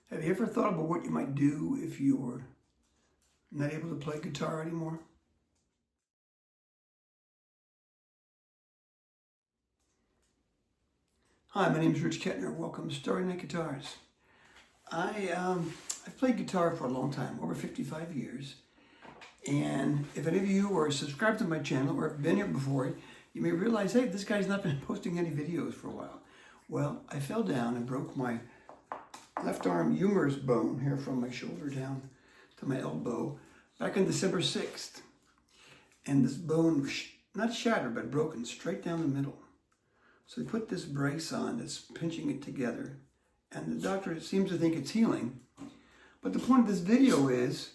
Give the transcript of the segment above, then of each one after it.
Have you ever thought about what you might do if you were not able to play guitar anymore? Hi, my name is Rich Kettner. Welcome to Starry Night Guitars. I've played guitar for a long time, over 55 years. And if any of you are subscribed to my channel or have been here before, you may realize, hey, this guy's not been posting any videos for a while. Well, I fell down and broke my left arm humerus bone here from my shoulder down to my elbow back on December 6th. And this bone, not shattered, but broken straight down the middle. So they put this brace on that's pinching it together. And the doctor seems to think it's healing. But the point of this video is,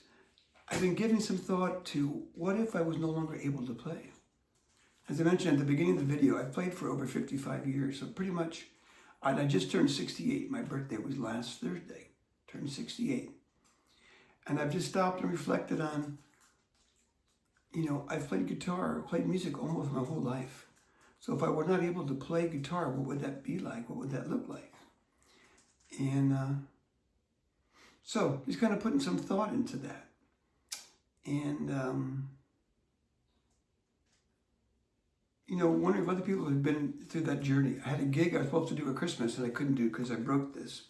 I've been giving some thought to what if I was no longer able to play? As I mentioned at the beginning of the video, I've played for over 55 years. So pretty much, I just turned 68. My birthday was last Thursday. Turned 68. And I've just stopped and reflected on, I've played guitar, played music almost my whole life. So if I were not able to play guitar, what would that be like? What would that look like? And so just kind of putting some thought into that. And, wondering if other people have been through that journey. I had a gig I was supposed to do at Christmas that I couldn't do because I broke this.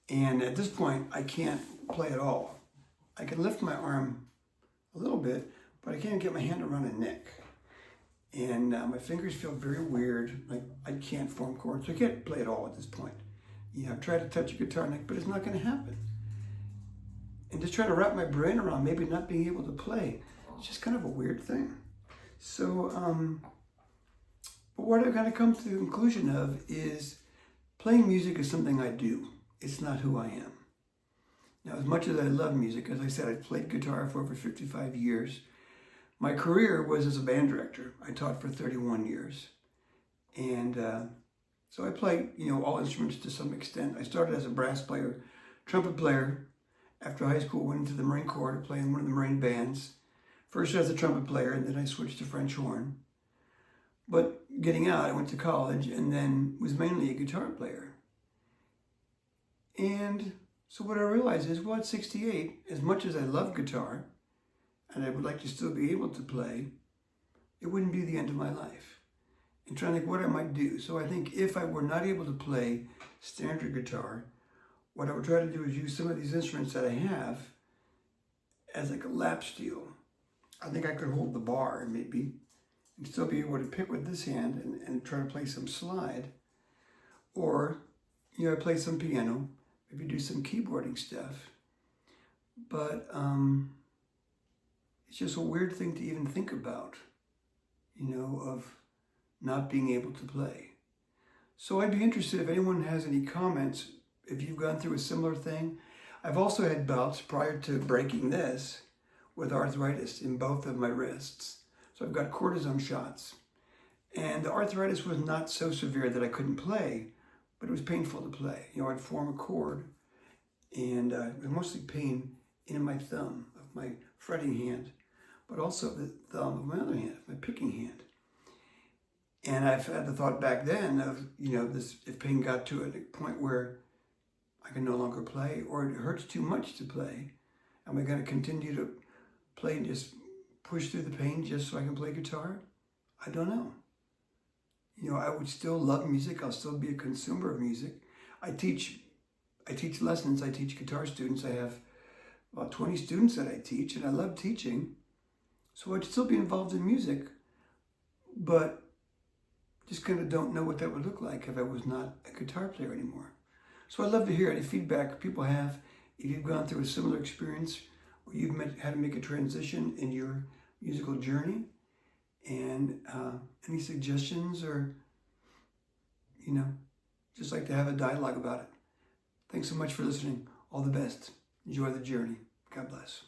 And at this point, I can't play at all. I can lift my arm a little bit, but I can't get my hand around a neck. And my fingers feel very weird, like I can't form chords. So I can't play at all at this point. I've tried to touch a guitar neck, but it's not going to happen. And just trying to wrap my brain around maybe not being able to play, it's just kind of a weird thing. So, but what I've kind of come to the conclusion of is playing music is something I do. It's not who I am. Now, as much as I love music, as I said, I've played guitar for over 55 years. My career was as a band director. I taught for 31 years. And so I play, all instruments to some extent. I started as a brass player, trumpet player. After high school, went into the Marine Corps to play in one of the Marine bands. First as a trumpet player, and then I switched to French horn. But getting out, I went to college and then was mainly a guitar player. And so what I realized is, well, at 68, as much as I love guitar, and I would like to still be able to play, it wouldn't be the end of my life. And trying to think what I might do. So I think if I were not able to play standard guitar, what I would try to do is use some of these instruments that I have as like a lap steel. I think I could hold the bar maybe and still be able to pick with this hand and try to play some slide. Or, I play some piano, maybe do some keyboarding stuff. But it's just a weird thing to even think about, of not being able to play. So I'd be interested if anyone has any comments, if you've gone through a similar thing. I've also had bouts prior to breaking this with arthritis in both of my wrists. So I've got cortisone shots. And the arthritis was not so severe that I couldn't play, but it was painful to play. I'd form a chord, and it was mostly pain in my thumb of my fretting hand, but also the thumb of my other hand, my picking hand. And I've had the thought back then of, this, if pain got to a point where I can no longer play, or it hurts too much to play, am I going to continue to play and just push through the pain just so I can play guitar? I don't know. I would still love music. I'll still be a consumer of music. I teach lessons. I teach guitar students. I have about 20 students that I teach, and I love teaching. So I'd still be involved in music, but just kind of don't know what that would look like if I was not a guitar player anymore. So I'd love to hear any feedback people have, if you've gone through a similar experience or you've had to make a transition in your musical journey, and any suggestions, or, just like to have a dialogue about it. Thanks so much for listening. All the best. Enjoy the journey. God bless.